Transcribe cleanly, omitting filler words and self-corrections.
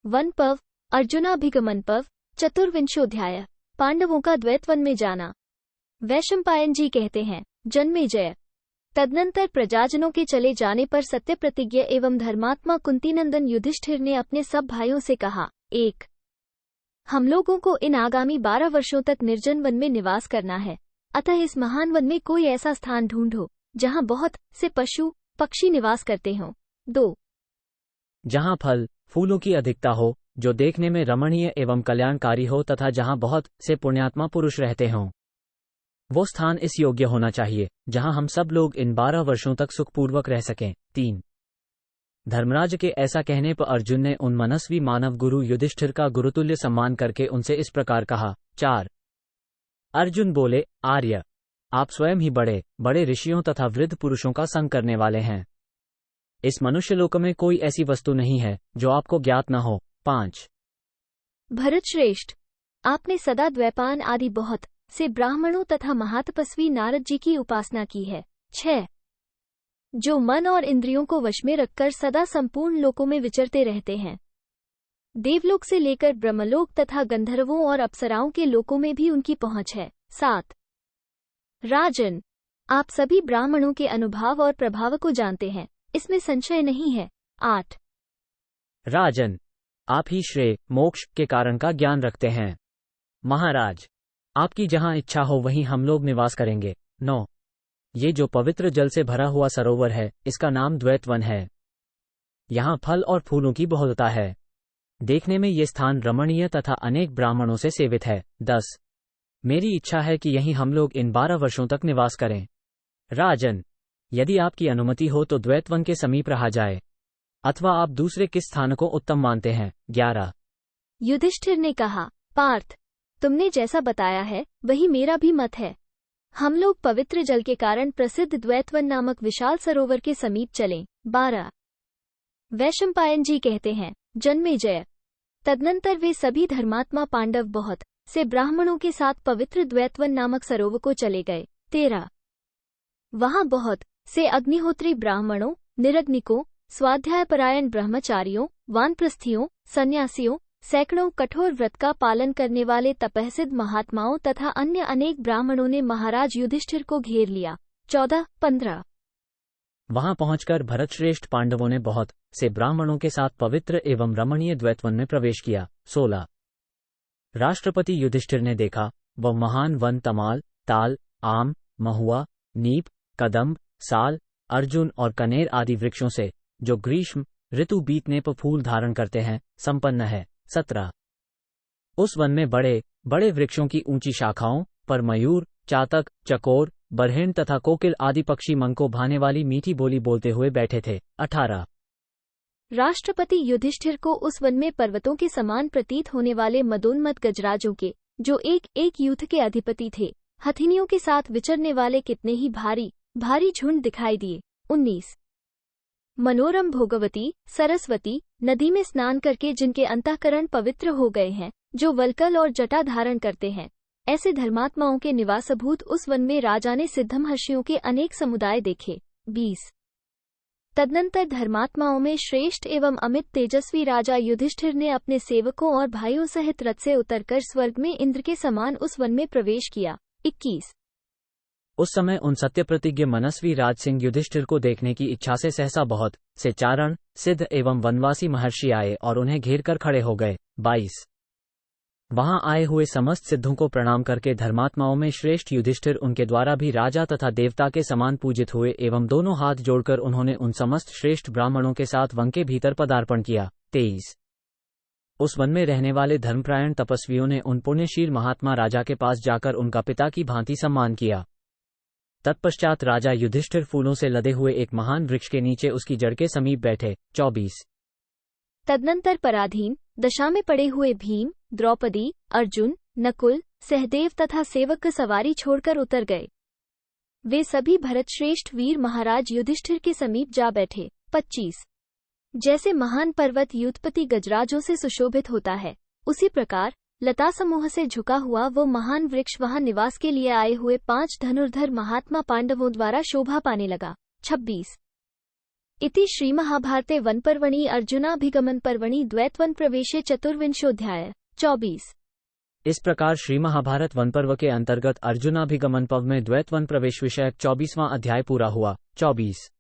One पर्व, अर्जुनाभिगमन पर्व, चतुर्विंशोध्याय। पांडवों का द्वैतवन में जाना। वैशंपायन जी कहते हैं, जन्मेजय। तदनंतर प्रजाजनों के चले जाने पर सत्यप्रतिज्ञ एवं धर्मात्मा कुंतीनंदन युधिष्ठिर ने अपने सब भाइयों से कहा, 1. हम लोगों को इन आगामी 12 वर्षों तक निर्जन वन में निवास करना है, अतः इस महान वन में कोई ऐसा स्थान ढूंढो जहां बहुत से पशु पक्षी निवास करते हों। 2. जहां फल फूलों की अधिकता हो, जो देखने में रमणीय एवं कल्याणकारी हो तथा जहां बहुत से पुण्यात्मा पुरुष रहते हों। वो स्थान इस योग्य होना चाहिए जहां हम सब लोग इन 12 वर्षों तक सुखपूर्वक रह सकें। 3. धर्मराज के ऐसा कहने पर अर्जुन ने उन मनस्वी मानव गुरु युधिष्ठिर का गुरुतुल्य सम्मान करके उनसे इस प्रकार कहा। 4. अर्जुन बोले, आर्य, आप स्वयं ही बड़े बड़े ऋषियों तथा वृद्ध पुरुषों का संग करने वाले हैं। इस मनुष्यलोक में कोई ऐसी वस्तु नहीं है जो आपको ज्ञात न हो। 5. भरत श्रेष्ठ, आपने सदा द्वैपायन आदि बहुत से ब्राह्मणों तथा महातपस्वी नारद जी की उपासना की है। 6. जो मन और इंद्रियों को वश में रखकर सदा संपूर्ण लोकों में विचरते रहते हैं। देवलोक से लेकर ब्रह्मलोक तथा गंधर्वों और अप्सराओं के लोकों में भी उनकी पहुंच है। 7. राजन, आप सभी ब्राह्मणों के अनुभाव और प्रभाव को जानते हैं, इसमें संशय नहीं है। 8. राजन, आप ही श्रेय मोक्ष के कारण का ज्ञान रखते हैं। महाराज, आपकी जहां इच्छा हो वहीं हम लोग निवास करेंगे। 9. ये जो पवित्र जल से भरा हुआ सरोवर है, इसका नाम द्वैतवन है। यहाँ फल और फूलों की बहुलता है। देखने में ये स्थान रमणीय तथा अनेक ब्राह्मणों से सेवित है। 10. मेरी इच्छा है कि यहीं हम लोग इन 12 वर्षों तक निवास करें। राजन, यदि आपकी अनुमति हो तो द्वैतवन के समीप रहा जाए, अथवा आप दूसरे किस स्थान को उत्तम मानते हैं। 11. युधिष्ठिर ने कहा, पार्थ, तुमने जैसा बताया है वही मेरा भी मत है। हम लोग पवित्र जल के कारण प्रसिद्ध द्वैतवन नामक विशाल सरोवर के समीप चलें। 12. वैशंपायन जी कहते हैं, जन्मेजय। तदनंतर वे सभी धर्मात्मा पांडव बहुत से ब्राह्मणों के साथ पवित्र द्वैतवन नामक सरोवर को चले गए। 13. वहां बहुत से अग्निहोत्री ब्राह्मणों, निरग्निकों, स्वाध्यायपरायण ब्रह्मचारियों, वानप्रस्थियों, सन्यासियों, सैकड़ों कठोर व्रत का पालन करने वाले तपस्विद महात्माओं तथा अन्य अनेक ब्राह्मणों ने महाराज युधिष्ठिर को घेर लिया। 14. 15. वहां पहुंचकर भरतश्रेष्ठ पांडवों ने बहुत से ब्राह्मणों के साथ पवित्र एवं रमणीय द्वैतवन में प्रवेश किया। 16. राष्ट्रपति युधिष्ठिर ने देखा, वह महान वन तमाल, ताल, आम, महुआ, नीप, कदम्ब, साल, अर्जुन और कनेर आदि वृक्षों से, जो ग्रीष्म ऋतु बीतने पर फूल धारण करते हैं, संपन्न है। 17. उस वन में बड़े बड़े वृक्षों की ऊंची शाखाओं पर मयूर, चातक, चकोर, बरहिण तथा कोकिल आदि पक्षी मन को भाने वाली मीठी बोली बोलते हुए बैठे थे। 18. राष्ट्रपति युधिष्ठिर को उस वन में पर्वतों के समान प्रतीत होने वाले मदोन्मत्त गजराजों के, जो एक एक युद्ध के अधिपति थे, हथिनियों के साथ विचरने वाले कितने ही भारी भारी झुंड दिखाई दिए। 19. मनोरम भोगवती सरस्वती नदी में स्नान करके जिनके अंतःकरण पवित्र हो गए हैं, जो वल्कल और जटा धारण करते हैं, ऐसे धर्मात्माओं के निवासभूत उस वन में राजा ने सिद्धमहर्षियों के अनेक समुदाय देखे। 20. तदनंतर धर्मात्माओं में श्रेष्ठ एवं अमित तेजस्वी राजा युधिष्ठिर ने अपने सेवकों और भाइयों सहित रथ से उतरकर स्वर्ग में इंद्र के समान उस वन में प्रवेश किया। 21. उस समय उन सत्यप्रतिज्ञ मनस्वी राज सिंह युधिष्ठिर को देखने की इच्छा से सहसा बहुत से चारण, सिद्ध एवं वनवासी महर्षि आए और उन्हें घेर कर खड़े हो गए। 22. वहां आए हुए समस्त सिद्धों को प्रणाम करके धर्मात्माओं में श्रेष्ठ युधिष्ठिर उनके द्वारा भी राजा तथा देवता के समान पूजित हुए एवं दोनों हाथ जोड़कर उन्होंने उन समस्त श्रेष्ठ ब्राह्मणों के साथ वन के भीतर पदार्पण किया। 23. उस वन में रहने वाले धर्मप्रायण तपस्वियों ने उन पुण्यशील महात्मा राजा के पास जाकर उनका पिता की भांति सम्मान किया। तत्पश्चात राजा युधिष्ठिर फूलों से लदे हुए एक महान वृक्ष के नीचे उसकी जड़ के समीप बैठे। 24. तदनंतर पराधीन दशा में पड़े हुए भीम, द्रौपदी, अर्जुन, नकुल, सहदेव तथा सेवक सवारी छोड़कर उतर गए। वे सभी भरतश्रेष्ठ वीर महाराज युधिष्ठिर के समीप जा बैठे। 25. जैसे महान पर्वत युद्धपति गजराजों से सुशोभित होता है, उसी प्रकार लता समूह से झुका हुआ वो महान वृक्ष वहां निवास के लिए आए हुए 5 धनुर्धर महात्मा पांडवों द्वारा शोभा पाने लगा। 26. इति श्रीमहाभारते वनपर्वणि अर्जुनाभिगमन पर्वणि द्वैतवन प्रवेशे चतुर्विंशोऽध्याय 24। इस प्रकार श्री महाभारत वनपर्व के अंतर्गत अर्जुनाभिगमन पर्व में द्वैत वन प्रवेश विषयक 24वां अध्याय पूरा हुआ। 24।